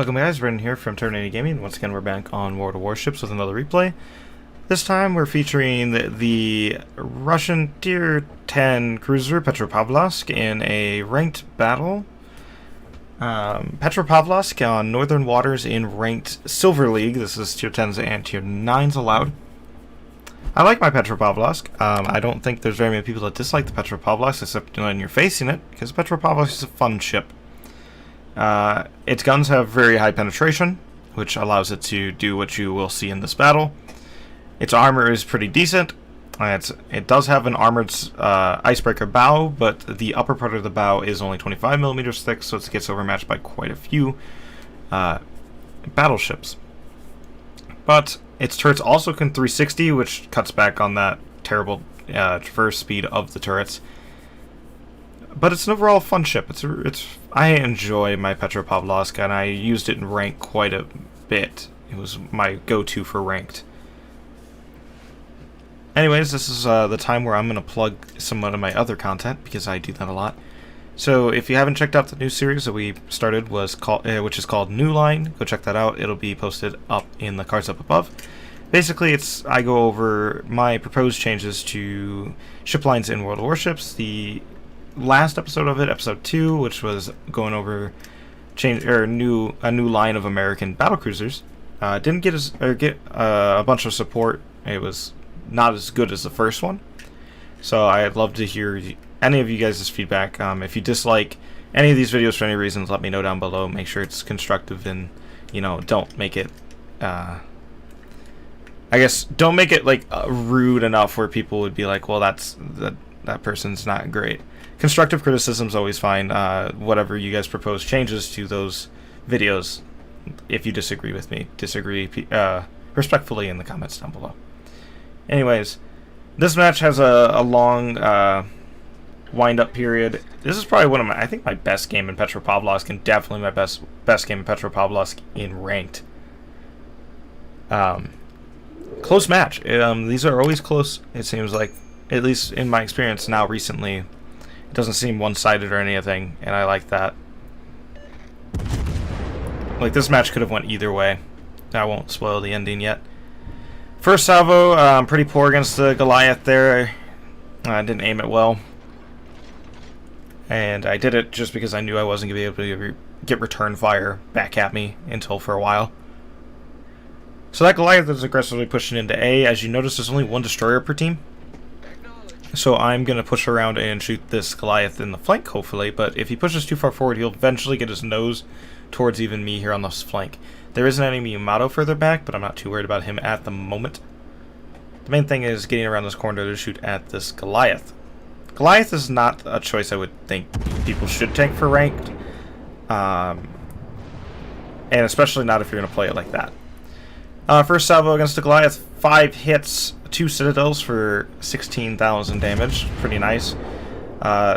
Welcome guys, Brendan here from Terminated Gaming. Once again we're back on World of Warships with another replay. This time we're featuring the Russian Tier 10 cruiser Petropavlovsk in a ranked battle. Petropavlovsk on Northern Waters in ranked Silver League. This is Tier 10s and Tier 9s allowed. I like my Petropavlovsk. I don't think there's very many people that dislike the Petropavlovsk except when you're facing it, because Petropavlovsk is a fun ship. Its guns have very high penetration, which allows it to do what you will see in this battle. Its armor is pretty decent. It does have an armored icebreaker bow, but the upper part of the bow is only 25 millimeters thick, so it gets overmatched by quite a few battleships. But its turrets also can 360, which cuts back on that terrible traverse speed of the turrets. But it's an overall fun ship. I enjoy my Petropavlovsk, and I used it in rank quite a bit. It was my go-to for ranked. Anyways, this is the time where I'm going to plug some of my other content, because I do that a lot. So if you haven't checked out the new series that we started, which is called New Line, go check that out. It'll be posted up in the cards up above. Basically, I go over my proposed changes to ship lines in World of Warships. The last episode of it, episode 2, which was going over a new line of American battlecruisers, didn't get a bunch of support. It was not as good as the first one, so I'd love to hear any of you guys' feedback. If you dislike any of these videos for any reasons, let me know down below. Make sure it's constructive, and don't make it don't make it like rude enough where people would be like, well, that person's not great. Constructive criticism's always fine. Whatever you guys propose changes to those videos. If you disagree with me, disagree respectfully in the comments down below. Anyways, this match has a long wind-up period. This is probably one of I think my best game in Petropavlovsk, and definitely my best game in Petropavlovsk in ranked. Close match. These are always close. It seems like, at least in my experience now recently. It doesn't seem one-sided or anything, and I like that. Like, this match could have went either way. I won't spoil the ending yet. First salvo, pretty poor against the Goliath there. I didn't aim it well. And I did it just because I knew I wasn't going to be able to get return fire back at me until for a while. So that Goliath is aggressively pushing into A. As you notice, there's only one destroyer per team. So I'm going to push around and shoot this Goliath in the flank, hopefully. But if he pushes too far forward, he'll eventually get his nose towards even me here on this flank. There is an enemy Yamato further back, but I'm not too worried about him at the moment. The main thing is getting around this corner to shoot at this Goliath. Goliath is not a choice I would think people should tank for ranked. And especially not if you're going to play it like that. First salvo against the Goliath, 5 hits, 2 citadels for 16,000 damage. Pretty nice.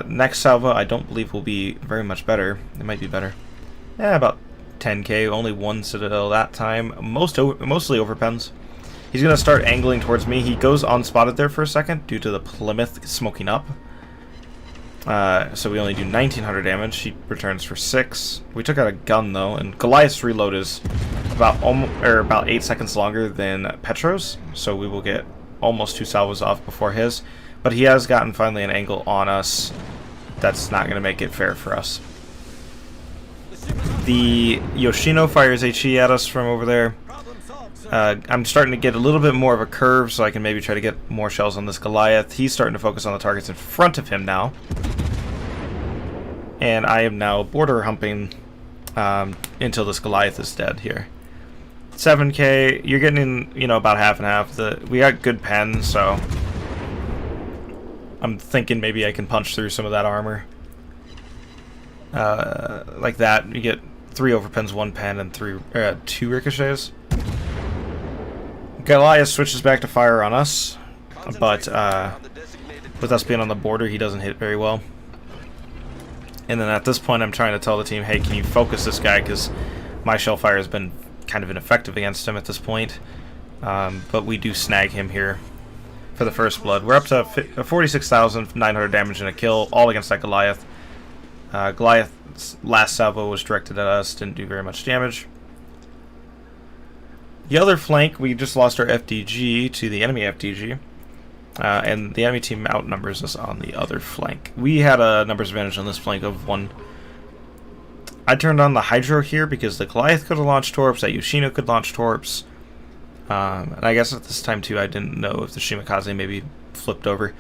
Next salvo, I don't believe will be very much better. It might be better. Yeah, about 10k. Only 1 citadel that time. Mostly overpens. He's going to start angling towards me. He goes unspotted there for a second due to the Plymouth smoking up. So we only do 1,900 damage. He returns for 6. We took out a gun though, and Goliath's reload is about 8 seconds longer than Petro's, so we will get almost 2 salvos off before his. But he has gotten finally an angle on us. That's not going to make it fair for us. The Yoshino fires HE at us from over there. I'm starting to get a little bit more of a curve, so I can maybe try to get more shells on this Goliath. He's starting to focus on the targets in front of him now. And I am now border humping until this Goliath is dead here. 7k, you're getting about half and half. We got good pens, so I'm thinking maybe I can punch through some of that armor. Like that, you get 3 overpens, 1 pen, and 2 ricochets. Goliath switches back to fire on us, but with us being on the border, he doesn't hit very well. And then at this point, I'm trying to tell the team, hey, can you focus this guy, because my shell fire has been kind of ineffective against him at this point. But we do snag him here for the first blood. We're up to 46,900 damage and a kill, all against that Goliath. Goliath's last salvo was directed at us, didn't do very much damage. The other flank, we just lost our FDG to the enemy FDG. And the enemy team outnumbers us on the other flank. We had a numbers advantage on this flank of 1. I turned on the Hydro here because the Goliath could have launched torps, that Yoshino could launch torps. And I guess at this time too I didn't know if the Shimakaze maybe flipped over.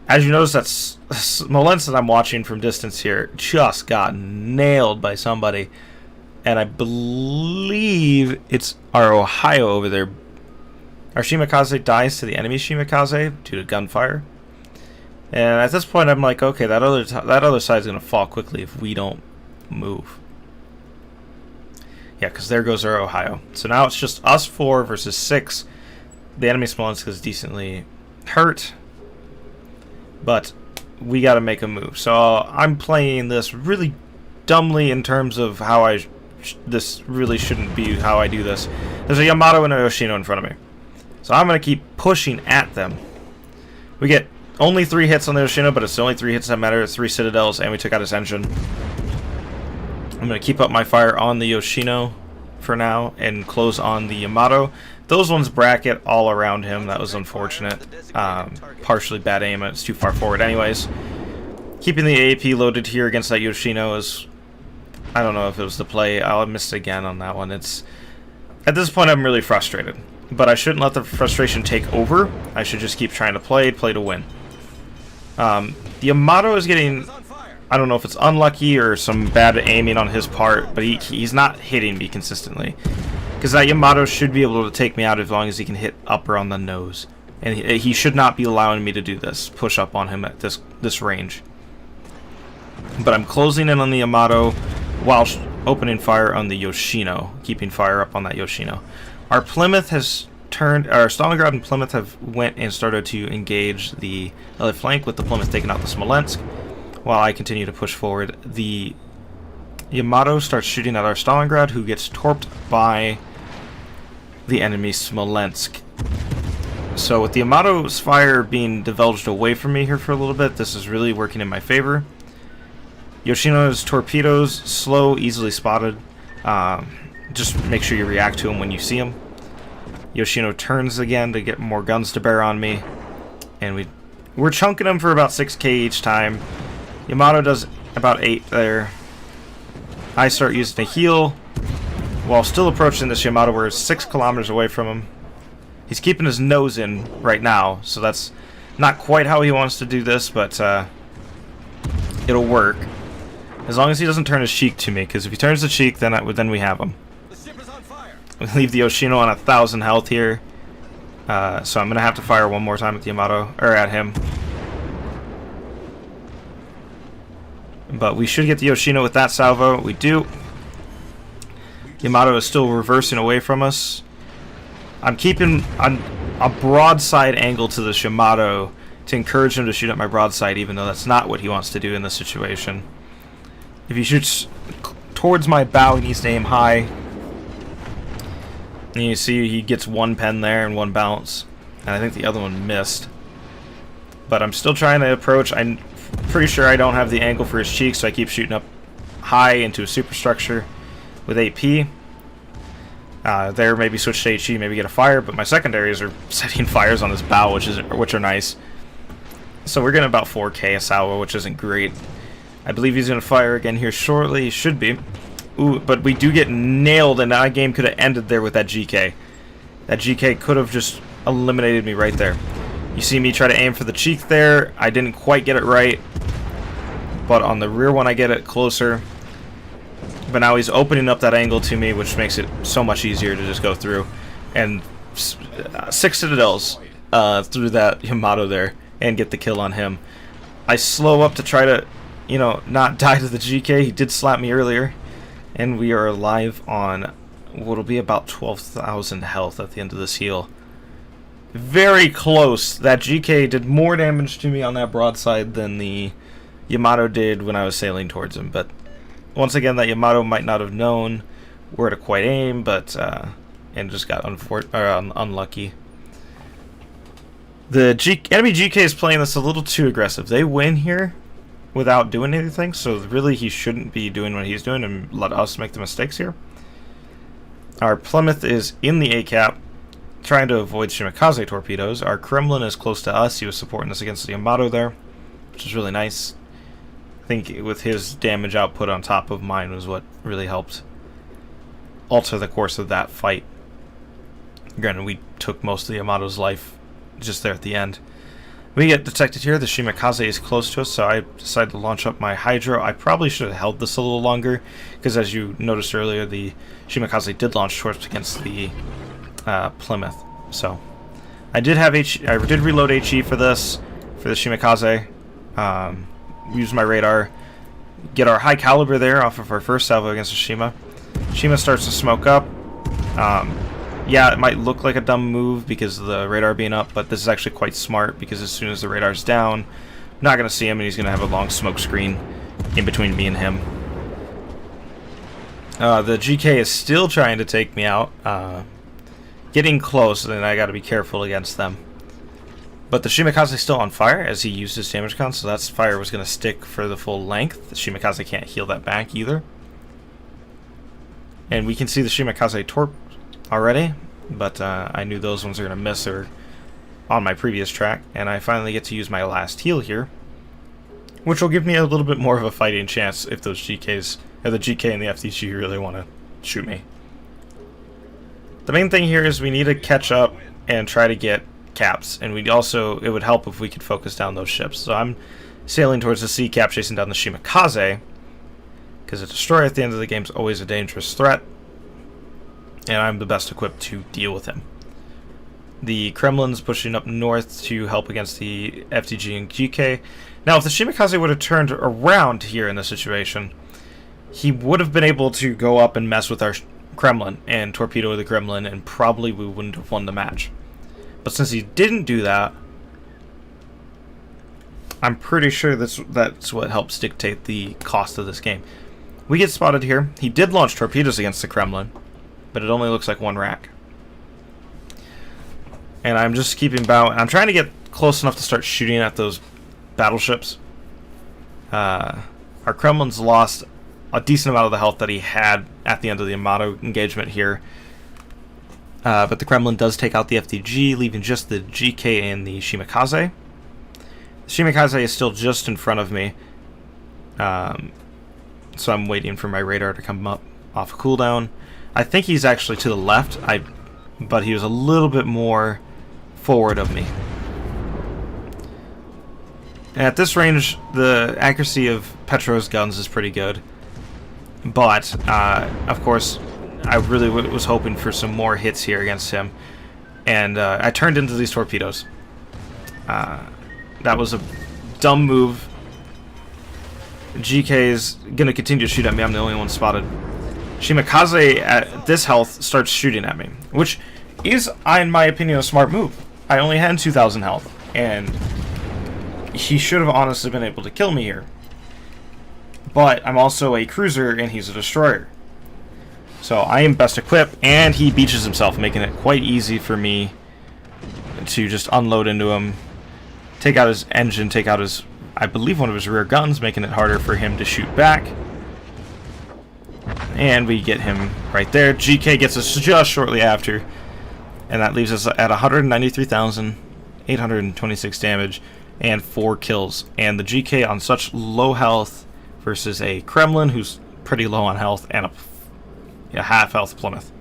As you notice, that Smolensk that I'm watching from distance here just got nailed by somebody. And I believe it's our Ohio over there. Our Shimakaze dies to the enemy Shimakaze due to gunfire. And at this point I'm like, okay, that other side's going to fall quickly if we don't move. Yeah, because there goes our Ohio. So now it's just us 4 versus 6. The enemy Smolensk is decently hurt. But we got to make a move. So I'm playing this really dumbly in terms of how this really shouldn't be how I do this. There's a Yamato and a Yoshino in front of me. So I'm going to keep pushing at them. We get only 3 hits on the Yoshino, but it's the only 3 hits that matter. 3 Citadels, and we took out his engine. I'm going to keep up my fire on the Yoshino for now and close on the Yamato. Those ones bracket all around him. That was unfortunate. Partially bad aim. It's too far forward anyways. Keeping the AAP loaded here against that Yoshino is... I don't know if it was the play. I missed again on that one. It's at this point I'm really frustrated. But I shouldn't let the frustration take over. I should just keep trying to play to win. The Yamato is getting... I don't know if it's unlucky or some bad aiming on his part, but he's not hitting me consistently. Because that Yamato should be able to take me out as long as he can hit upper on the nose. And he should not be allowing me to do this, push up on him at this range. But I'm closing in on the Yamato while opening fire on the Yoshino, keeping fire up on that Yoshino. Our Plymouth has turned, our Stalingrad and Plymouth have went and started to engage the other flank with the Plymouth taking out the Smolensk. While I continue to push forward, the Yamato starts shooting at our Stalingrad, who gets torped by the enemy Smolensk. So with the Yamato's fire being divulged away from me here for a little bit, this is really working in my favor. Yoshino's torpedoes, slow, easily spotted. Just make sure you react to them when you see them. Yoshino turns again to get more guns to bear on me. And we're chunking them for about 6k each time. Yamato does about 8 there. I start using a heal while still approaching this Yamato. We're 6 kilometers away from him. He's keeping his nose in right now, so that's not quite how he wants to do this, but it'll work. As long as he doesn't turn his cheek to me, because if he turns the cheek, then we have him. We leave the Yoshino on 1,000 health here. So I'm going to have to fire one more time at the Yamato, or at him. But we should get the Yoshino with that salvo. We do. Yamato is still reversing away from us. I'm keeping a broadside angle to this Yamato to encourage him to shoot at my broadside, even though that's not what he wants to do in this situation. If he shoots towards my bow, he needs to aim high. And you see he gets 1 pen there and 1 bounce. And I think the other one missed. But I'm still trying to approach. I'm pretty sure I don't have the angle for his cheek, so I keep shooting up high into a superstructure with AP. There, maybe switch to HE, maybe get a fire, but my secondaries are setting fires on his bow, which are nice. So we're getting about 4k a salvo, which isn't great. I believe he's going to fire again here shortly. He should be. Ooh, but we do get nailed, and that game could have ended there with that GK. That GK could have just eliminated me right there. You see me try to aim for the cheek there. I didn't quite get it right. But on the rear one, I get it closer. But now he's opening up that angle to me, which makes it so much easier to just go through. And 6 Citadels through that Yamato there and get the kill on him. I slow up to try to, not die to the GK. He did slap me earlier. And we are alive on what'll be about 12,000 health at the end of this heal. Very close. That GK did more damage to me on that broadside than the Yamato did when I was sailing towards him. But once again, that Yamato might not have known where to quite aim, but and just got unlucky. The enemy GK is playing this a little too aggressive. They win here without doing anything, so really he shouldn't be doing what he's doing and let us make the mistakes here. Our Plymouth is in the A-cap, trying to avoid Shimakaze torpedoes. Our Kremlin is close to us. He was supporting us against the Yamato there, which is really nice. I think with his damage output on top of mine was what really helped alter the course of that fight. Granted, we took most of the Yamato's life just there at the end. We get detected here. The Shimakaze is close to us, so I decided to launch up my Hydro. I probably should have held this a little longer, because as you noticed earlier, the Shimakaze did launch torps against the Plymouth. So I did have I did reload HE for this, for the Shimakaze. Use my radar, get our high caliber there off of our first salvo against the Shima. Shima starts to smoke up. Yeah, it might look like a dumb move because of the radar being up, but this is actually quite smart because as soon as the radar's down, I'm not going to see him and he's going to have a long smoke screen in between me and him. The GK is still trying to take me out. Getting close, and I got to be careful against them. But the Shimakaze is still on fire as he used his damage con, so that fire was going to stick for the full length. The Shimakaze can't heal that back either. And we can see the Shimakaze torp already, but I knew those ones are going to miss or on my previous track, and I finally get to use my last heal here, which will give me a little bit more of a fighting chance if those GKs, or the GK and the FTG really want to shoot me. The main thing here is we need to catch up and try to get caps, and we'd also, it would help if we could focus down those ships. So I'm sailing towards the sea cap, chasing down the Shimakaze, because a destroyer at the end of the game is always a dangerous threat, and I'm the best equipped to deal with him. The Kremlin's pushing up north to help against the FTG and GK. Now, if the Shimakaze would have turned around here in this situation, he would have been able to go up and mess with our Kremlin and torpedo the Kremlin, and probably we wouldn't have won the match. But since he didn't do that, I'm pretty sure that's what helps dictate the cost of this game. We get spotted here. He did launch torpedoes against the Kremlin, but it only looks like one rack. And I'm just keeping bow. I'm trying to get close enough to start shooting at those battleships. Our Kremlin's lost a decent amount of the health that he had at the end of the Yamato engagement here. But the Kremlin does take out the FTG, leaving just the GK and the Shimakaze. The Shimakaze is still just in front of me. So I'm waiting for my radar to come up off cooldown. I think he's actually to the left, but he was a little bit more forward of me. And at this range, the accuracy of Petro's guns is pretty good. But, of course, I really was hoping for some more hits here against him. And I turned into these torpedoes. That was a dumb move. GK is going to continue to shoot at me. I'm the only one spotted. Shimakaze at this health starts shooting at me, which is, in my opinion, a smart move. I only had 2,000 health, and he should have honestly been able to kill me here. But I'm also a cruiser, and he's a destroyer. So I am best equipped, and he beaches himself, making it quite easy for me to just unload into him, take out his engine, take out his, I believe, one of his rear guns, making it harder for him to shoot back. And we get him right there. GK gets us just shortly after, and that leaves us at 193,826 damage and 4 kills. And the GK on such low health versus a Kremlin who's pretty low on health and a half health Plymouth.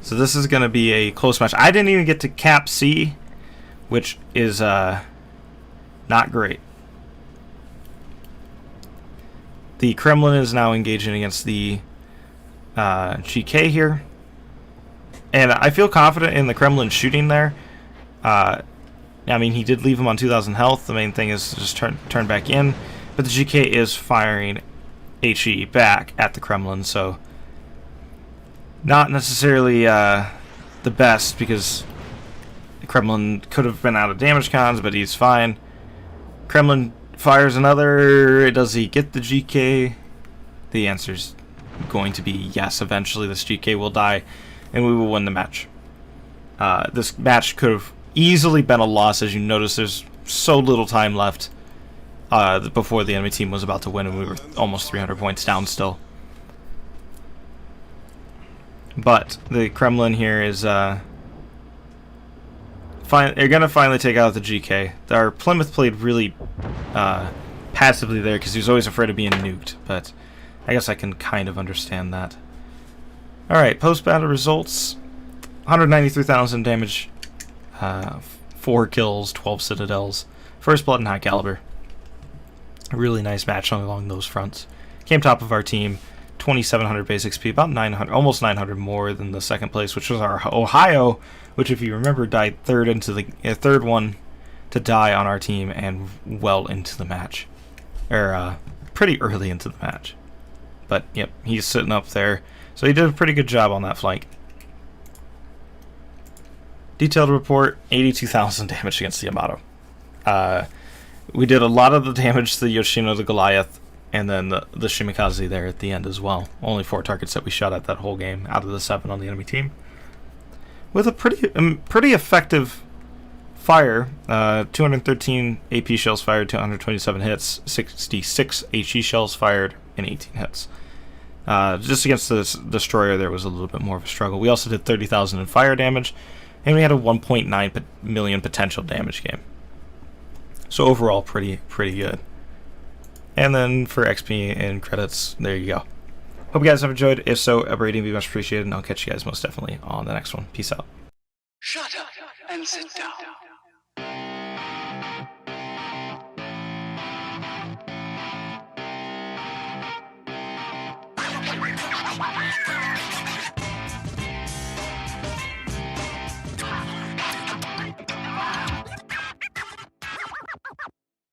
So this is going to be a close match. I didn't even get to cap C, which is not great. The Kremlin is now engaging against the GK here. And I feel confident in the Kremlin shooting there. I mean, he did leave him on 2,000 health. The main thing is to just turn back in. But the GK is firing HE back at the Kremlin, so not necessarily the best, because the Kremlin could have been out of damage cons, but he's fine. Kremlin fires another. Does he get the GK? The answer's going to be yes. Eventually this GK will die and we will win the match. This match could have easily been a loss. As you notice, there's so little time left before the enemy team was about to win, and we were almost 300 points down still. But the Kremlin here is they're gonna finally take out the GK. Our Plymouth played really passively there because he was always afraid of being nuked, but I guess I can kind of understand that. Alright, post-battle results. 193,000 damage, 4 kills, 12 citadels, first blood and high caliber. A really nice match along those fronts. Came top of our team, 2,700 base XP, about 900, almost 900 more than the second place, which was our Ohio, which, if you remember, died third one to die on our team and well into the match, or pretty early into the match. But yep, he's sitting up there, so he did a pretty good job on that flank. Detailed report: 82,000 damage against the Yamato. We did a lot of the damage to the Yoshino, the Goliath, and then the Shimikaze there at the end as well. Only 4 targets that we shot at that whole game out of the 7 on the enemy team. With a pretty effective fire, 213 AP shells fired, 227 hits, 66 HE shells fired, and 18 hits. Just against this destroyer, there was a little bit more of a struggle. We also did 30,000 in fire damage, and we had a 1.9 million potential damage game. So overall, pretty good. And then for XP and credits, there you go. Hope you guys have enjoyed. If so, a rating would be much appreciated, and I'll catch you guys most definitely on the next one. Peace out. Shut up and sit down.